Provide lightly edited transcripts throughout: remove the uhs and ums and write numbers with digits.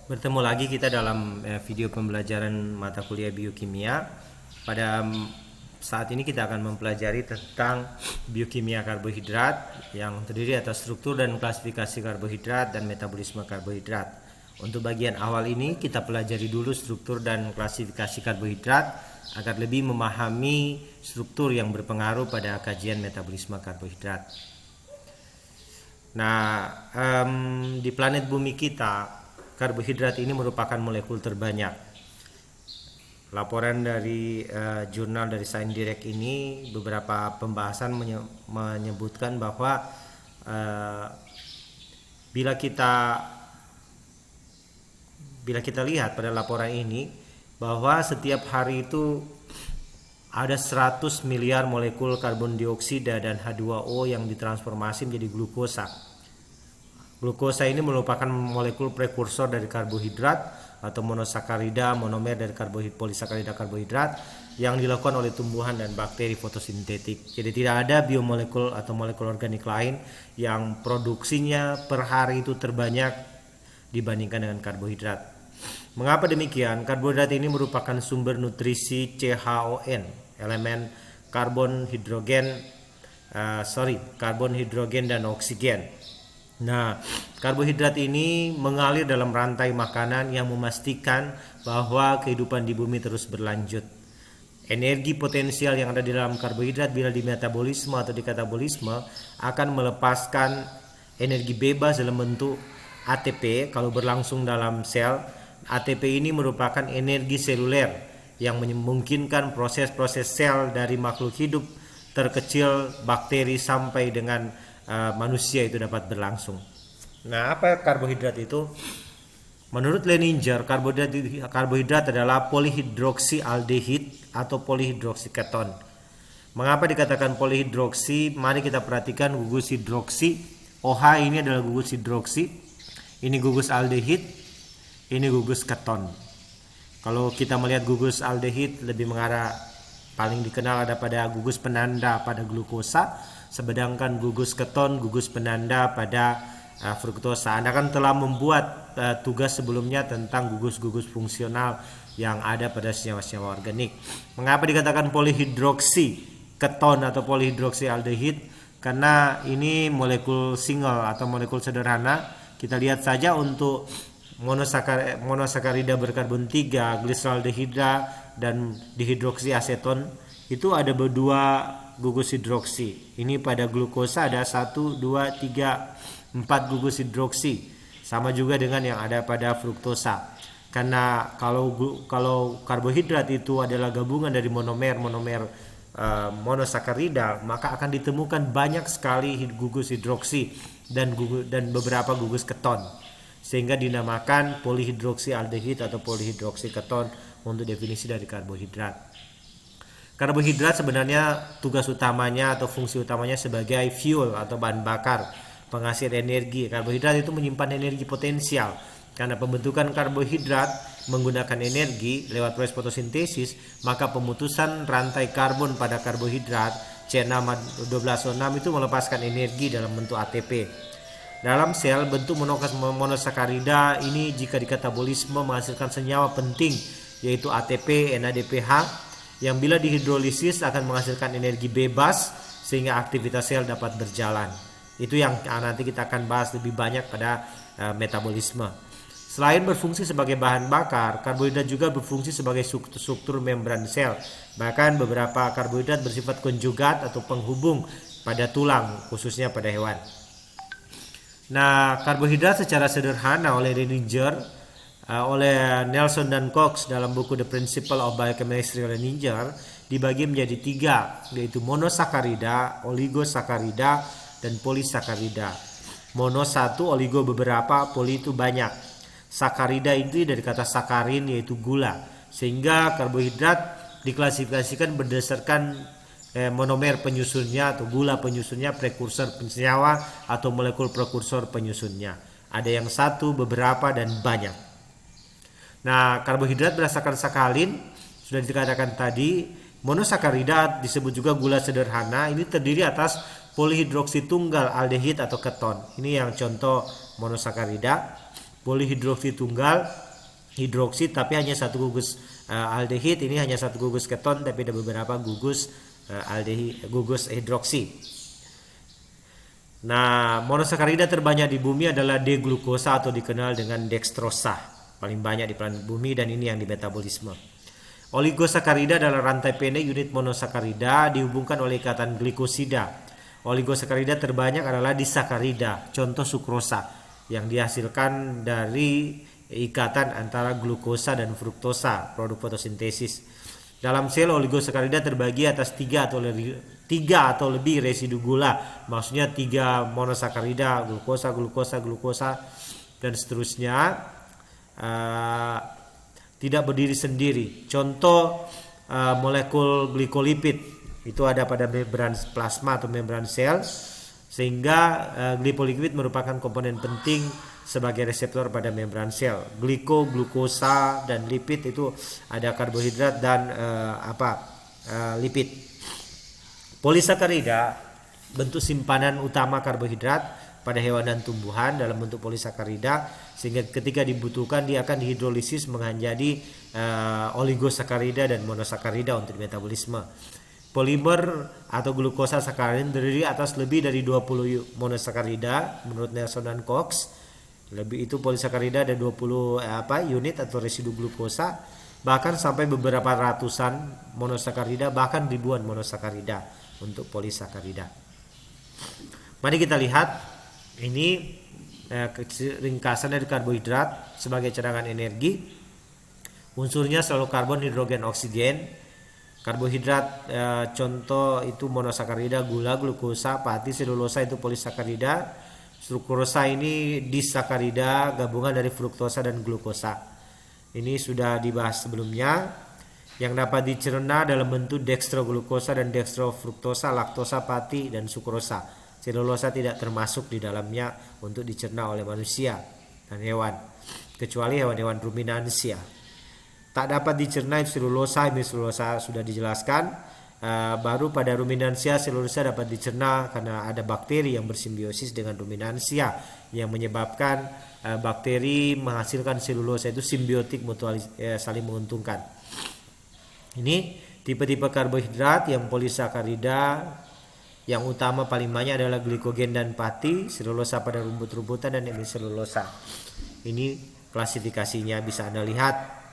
Bertemu lagi kita dalam video pembelajaran mata kuliah biokimia. Pada saat ini kita akan mempelajari tentang biokimia karbohidrat yang terdiri atas struktur dan klasifikasi karbohidrat dan metabolisme karbohidrat. Untuk bagian awal ini kita pelajari dulu struktur dan klasifikasi karbohidrat agar lebih memahami struktur yang berpengaruh pada kajian metabolisme karbohidrat. Nah, di planet bumi kita karbohidrat ini merupakan molekul terbanyak. Laporan dari jurnal dari Science Direct ini beberapa pembahasan menyebutkan bahwa bila kita lihat pada laporan ini bahwa setiap hari itu ada 100 miliar molekul karbon dioksida dan H2O yang ditransformasi menjadi glukosa. Glukosa ini merupakan molekul prekursor dari karbohidrat atau monosakarida, monomer dari polisakarida karbohidrat yang dilakukan oleh tumbuhan dan bakteri fotosintetik. Jadi tidak ada biomolekul atau molekul organik lain yang produksinya per hari itu terbanyak dibandingkan dengan karbohidrat. Mengapa demikian? Karbohidrat ini merupakan sumber nutrisi CHON, elemen karbon, hidrogen dan oksigen. Nah, karbohidrat ini mengalir dalam rantai makanan yang memastikan bahwa kehidupan di bumi terus berlanjut. Energi potensial yang ada di dalam karbohidrat bila di metabolisme atau di katabolisme akan melepaskan energi bebas dalam bentuk ATP kalau berlangsung dalam sel. ATP ini merupakan energi seluler yang memungkinkan proses-proses sel dari makhluk hidup terkecil, bakteri sampai dengan manusia itu dapat berlangsung. Nah, apa karbohidrat itu? Menurut Leninger, karbohidrat adalah polihidroksialdehid atau polihidroksiketon. Mengapa dikatakan polihidroksi? Mari kita perhatikan gugus hidroksi. OH ini adalah gugus hidroksi. Ini gugus aldehid. Ini gugus keton. Kalau kita melihat gugus aldehid lebih mengarah, paling dikenal ada pada gugus penanda pada glukosa, sedangkan gugus keton gugus penanda pada fruktosa. Anda kan telah membuat tugas sebelumnya tentang gugus-gugus fungsional yang ada pada senyawa-senyawa organik. Mengapa dikatakan polihidroksi keton atau polihidroksialdehid? Karena ini molekul single atau molekul sederhana. Kita lihat saja untuk monosakarida berkarbon 3, gliseraldehida dan dihidroksiaseton itu ada berdua gugus hidroksi. Ini pada glukosa ada 1, 2, 3, 4 gugus hidroksi. Sama juga dengan yang ada pada fruktosa. Karena kalau karbohidrat itu adalah gabungan dari monomer monosakarida, maka akan ditemukan banyak sekali gugus hidroksi dan beberapa gugus keton. Sehingga dinamakan polihidroksialdehid atau polihidroksiketon untuk definisi dari karbohidrat. Karbohidrat sebenarnya tugas utamanya atau fungsi utamanya sebagai fuel atau bahan bakar, penghasil energi. Karbohidrat itu menyimpan energi potensial. Karena pembentukan karbohidrat menggunakan energi lewat proses fotosintesis, maka pemutusan rantai karbon pada karbohidrat C6H12O6 itu melepaskan energi dalam bentuk ATP. Dalam sel, bentuk monosakarida ini jika di katabolisme menghasilkan senyawa penting yaitu ATP, NADPH yang bila dihidrolisis akan menghasilkan energi bebas sehingga aktivitas sel dapat berjalan. Itu yang nanti kita akan bahas lebih banyak pada metabolisme. Selain berfungsi sebagai bahan bakar, karbohidrat juga berfungsi sebagai struktur membran sel. Bahkan beberapa karbohidrat bersifat konjugat atau penghubung pada tulang, khususnya pada hewan. Nah, karbohidrat secara sederhana oleh Leninger, oleh Nelson dan Cox dalam buku The Principle of Biochemistry Leninger dibagi menjadi 3, yaitu monosakarida, oligosakarida, dan polisakarida. Mono 1, oligo beberapa, poli itu banyak. Sakarida itu dari kata sakarin yaitu gula. Sehingga karbohidrat diklasifikasikan berdasarkan monomer penyusunnya atau gula penyusunnya, prekursor senyawa atau molekul prekursor penyusunnya. Ada yang 1, beberapa, dan banyak. Nah, karbohidrat berdasarkan sakalin sudah dikatakan tadi. Monosakarida disebut juga gula sederhana. Ini terdiri atas polihidroksi tunggal aldehid atau keton. Ini yang contoh monosakarida. Polihidroksi tunggal hidroksi tapi hanya satu gugus aldehid, ini hanya satu gugus keton tapi ada beberapa gugus gugus hidroksi. Nah, monosakarida terbanyak di bumi adalah D-glukosa atau dikenal dengan dextrosa, paling banyak di planet bumi, dan ini yang di metabolisme. Oligosakarida adalah rantai pendek unit monosakarida dihubungkan oleh ikatan glikosida. Oligosakarida terbanyak adalah disakarida, contoh sukrosa, yang dihasilkan dari ikatan antara glukosa dan fruktosa, produk fotosintesis. Dalam sel, oligosakarida terbagi atas 3 atau lebih residu gula, maksudnya 3 monosakarida, glukosa, dan seterusnya, tidak berdiri sendiri. Contoh molekul glikolipid itu ada pada membran plasma atau membran sel, sehingga glikolipid merupakan komponen penting sebagai reseptor pada membran sel. Glukosa, dan lipid itu ada karbohidrat dan lipid. Polisakarida bentuk simpanan utama karbohidrat pada hewan dan tumbuhan dalam bentuk polisakarida, sehingga ketika dibutuhkan dia akan dihidrolisis menjadi oligosakarida dan monosakarida untuk metabolisme. Polimer atau glukosa sakarin terdiri atas lebih dari 20 monosakarida menurut Nelson dan Cox. Lebih itu polisakarida ada 20 unit atau residu glukosa, bahkan sampai beberapa ratusan monosakarida, bahkan ribuan monosakarida untuk polisakarida. Mari kita lihat ini ringkasan dari karbohidrat sebagai cadangan energi. Unsurnya selalu karbon, hidrogen, oksigen. Karbohidrat contoh itu monosakarida, gula, glukosa, pati, selulosa itu polisakarida. Sukrosa ini disakarida, gabungan dari fruktosa dan glukosa. Ini sudah dibahas sebelumnya. Yang dapat dicerna dalam bentuk dextroglukosa dan dextrofruktosa, laktosa, pati, dan sukrosa. Selulosa tidak termasuk di dalamnya untuk dicerna oleh manusia dan hewan, kecuali hewan-hewan ruminansia. Tak dapat dicerna selulosa, hemiselulosa sudah dijelaskan. Baru pada ruminansia selulosa dapat dicerna karena ada bakteri yang bersimbiosis dengan ruminansia yang menyebabkan bakteri menghasilkan selulosa, itu simbiotik saling menguntungkan. Ini tipe-tipe karbohidrat yang polisakarida. Yang utama paling banyak adalah glikogen dan pati, selulosa pada rumput-rumputan, dan hemiselulosa. Ini klasifikasinya bisa Anda lihat.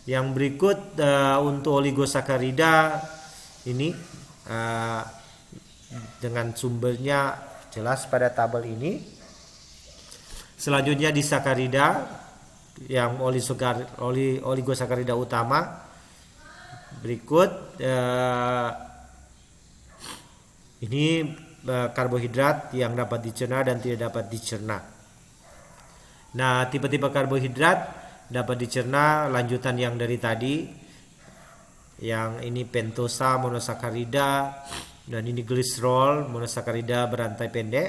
Yang berikut untuk oligosakarida ini dengan sumbernya jelas pada tabel ini. Selanjutnya disakarida yang oligosakarida utama. Berikut ini karbohidrat yang dapat dicerna dan tidak dapat dicerna. Nah, tipe-tipe karbohidrat dapat dicerna lanjutan yang dari tadi. Yang ini pentosa monosakarida, dan ini gliserol monosakarida berantai pendek.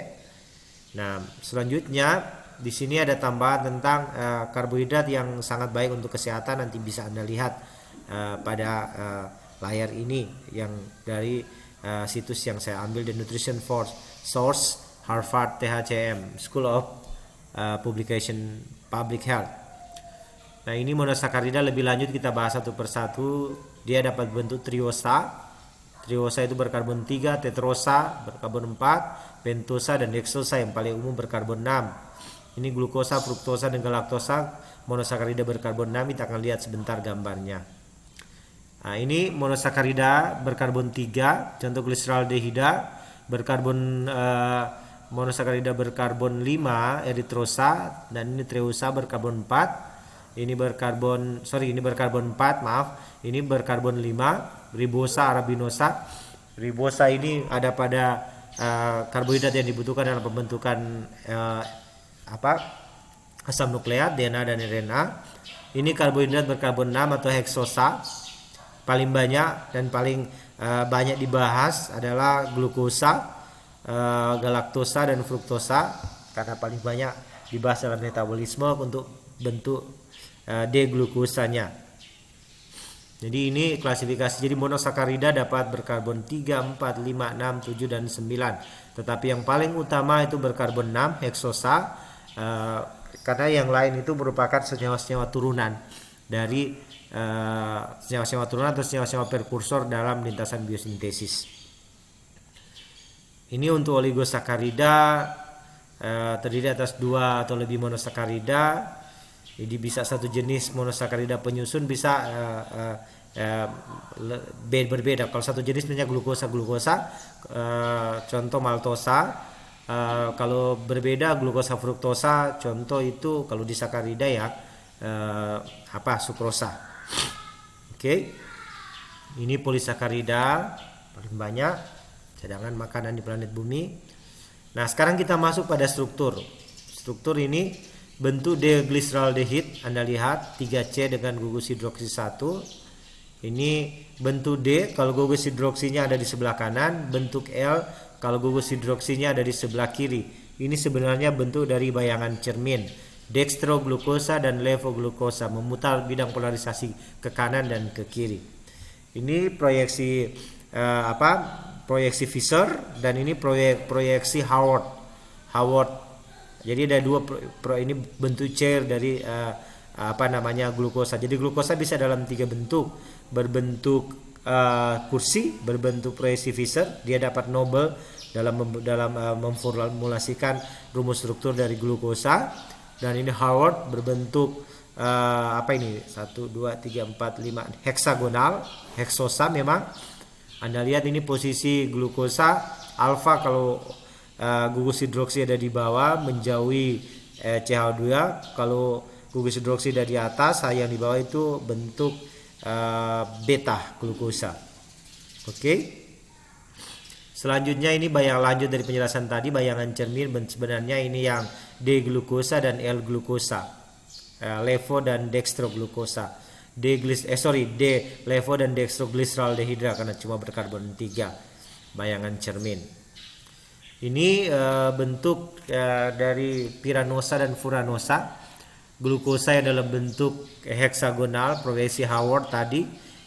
Nah, selanjutnya di sini ada tambahan tentang karbohidrat yang sangat baik untuk kesehatan, nanti bisa Anda lihat pada layar ini yang dari situs yang saya ambil, The Nutrition Source, Harvard THCM, School of Publication Public Health. Nah, ini monosakarida lebih lanjut kita bahas satu persatu. Dia dapat bentuk triosa. Triosa itu berkarbon 3, tetrosa berkarbon 4, pentosa dan dextrosa yang paling umum berkarbon 6. Ini glukosa, fruktosa, dan galaktosa monosakarida berkarbon 6. Kita akan lihat sebentar gambarnya. Nah, ini monosakarida berkarbon 3, contoh gliseraldehida, berkarbon monosakarida berkarbon 5, eritrosa, dan ini triosa berkarbon 4. Ini berkarbon 4, maaf. Ini berkarbon 5, ribosa, arabinosa. Ribosa ini ada pada karbohidrat yang dibutuhkan dalam pembentukan asam nukleat, DNA dan RNA. Ini karbohidrat berkarbon 6 atau heksosa. Paling banyak dan paling banyak dibahas adalah glukosa, galaktosa, dan fruktosa, karena paling banyak dibahas dalam metabolisme untuk bentuk D-glukosanya. Jadi ini klasifikasi. Jadi monosakarida dapat berkarbon 3, 4, 5, 6, 7, dan 9. Tetapi yang paling utama itu berkarbon 6, heksosa. karena yang lain itu merupakan senyawa-senyawa turunan dari senyawa-senyawa turunan atau senyawa-senyawa prekursor dalam lintasan biosintesis. Ini untuk oligosakarida terdiri atas 2 atau lebih monosakarida. Jadi bisa satu jenis monosakarida penyusun, bisa berbeda. Kalau satu jenis misalnya glukosa, contoh maltosa. Kalau berbeda glukosa fruktosa, contoh itu kalau di sakarida ya sukrosa. Oke. Ini polisakarida paling banyak cadangan makanan di planet bumi. Nah, sekarang kita masuk pada struktur. Struktur ini bentuk D-glyceraldehid, Anda lihat 3C dengan gugus hidroksi 1. Ini bentuk D kalau gugus hidroksinya ada di sebelah kanan, bentuk L kalau gugus hidroksinya ada di sebelah kiri. Ini sebenarnya bentuk dari bayangan cermin. Dextroglukosa dan levoglukosa memutar bidang polarisasi ke kanan dan ke kiri. Ini proyeksi proyeksi Fischer, dan ini proyeksi Howard. Jadi ada dua ini bentuk chair dari glukosa. Jadi glukosa bisa dalam 3 bentuk, berbentuk kursi, berbentuk proyeksi Fischer. Dia dapat Nobel dalam memformulasikan rumus struktur dari glukosa. Dan ini Howard berbentuk 1, 2, 3, 4, 5 heksagonal, heksosa memang. Anda lihat ini posisi glukosa alfa kalau gugus hidroksi ada di bawah menjauhi CH2. Kalau gugus hidroksi ada di atas, yang di bawah itu bentuk beta glukosa. Oke. Selanjutnya ini lanjut dari penjelasan tadi, bayangan cermin. Sebenarnya ini yang D glukosa dan L glukosa, levo dan dextroglukosa. D levo dan dextroglyceraldehidra karena cuma berkarbon 3, bayangan cermin. Ini bentuk dari piranosa dan furanosa. Glukosa yang dalam bentuk heksagonal, proyeksi Howard tadi.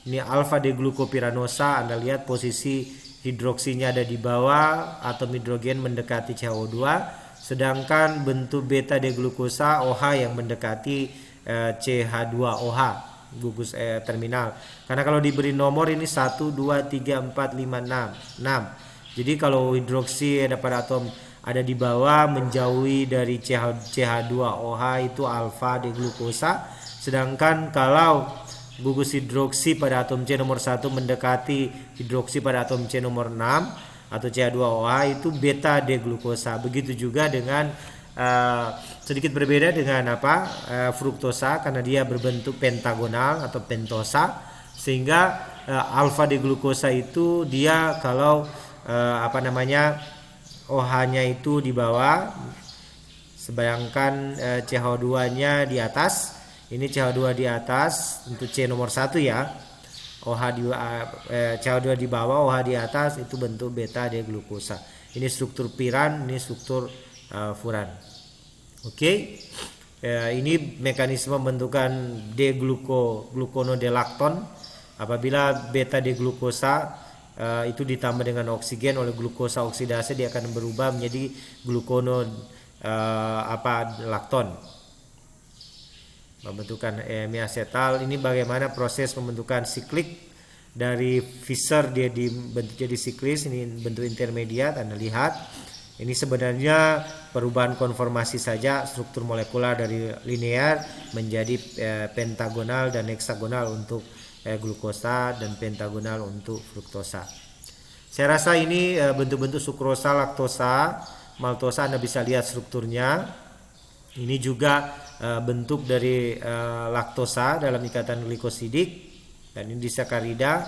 Ini alfa D glukopiranosa, Anda lihat posisi hidroksinya ada di bawah, atom hidrogen mendekati CH2, sedangkan bentuk beta D glukosa OH yang mendekati CH2OH gugus terminal. Karena kalau diberi nomor ini 1, 2, 3, 4, 5, 6. Jadi kalau hidroksi pada atom ada di bawah menjauhi dari CH2OH itu alfa D glukosa, sedangkan kalau gugus hidroksi pada atom C nomor 1 mendekati hidroksi pada atom C nomor 6 atau CH2OH itu beta D glukosa. Begitu juga dengan sedikit berbeda dengan fruktosa karena dia berbentuk pentagonal atau pentosa, sehingga alfa D glukosa itu dia kalau OH-nya itu di bawah, sedangkan CH2-nya di atas. Ini CH2 di atas untuk C nomor 1 ya. CH2 di bawah, OH di atas, itu bentuk beta D glukosa. Ini struktur piran, ini struktur furan. Oke. Ini mekanisme pembentukan D-gluconodelacton. Apabila beta D glukosa itu ditambah dengan oksigen oleh glukosa oksidase, dia akan berubah menjadi gluconodelacton. Pembentukan emiacetal. Ini bagaimana proses pembentukan siklik dari Fischer, dia dibentuk jadi siklis. Ini bentuk intermediat, Anda lihat. Ini sebenarnya perubahan konformasi saja, struktur molekular dari linear menjadi pentagonal dan heksagonal untuk glukosa dan pentagonal untuk fruktosa. Saya rasa ini bentuk-bentuk sukrosa, laktosa, maltosa, Anda bisa lihat strukturnya. Ini juga bentuk dari laktosa dalam ikatan glikosidik, dan ini disakarida.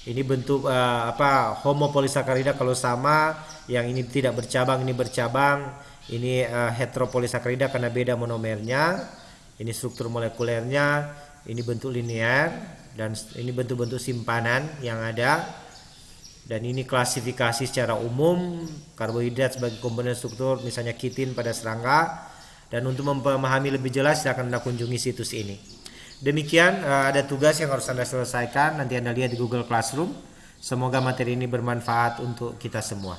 Ini bentuk homopolisakarida kalau sama, yang ini tidak bercabang, ini bercabang. Ini heteropolisakarida karena beda monomernya. Ini struktur molekulernya, ini bentuk linear, dan ini bentuk-bentuk simpanan yang ada. Dan ini klasifikasi secara umum karbohidrat sebagai komponen struktur, misalnya kitin pada serangga. Dan untuk memahami lebih jelas silakan Anda kunjungi situs ini. Demikian ada tugas yang harus Anda selesaikan, nanti Anda lihat di Google Classroom. Semoga materi ini bermanfaat untuk kita semua.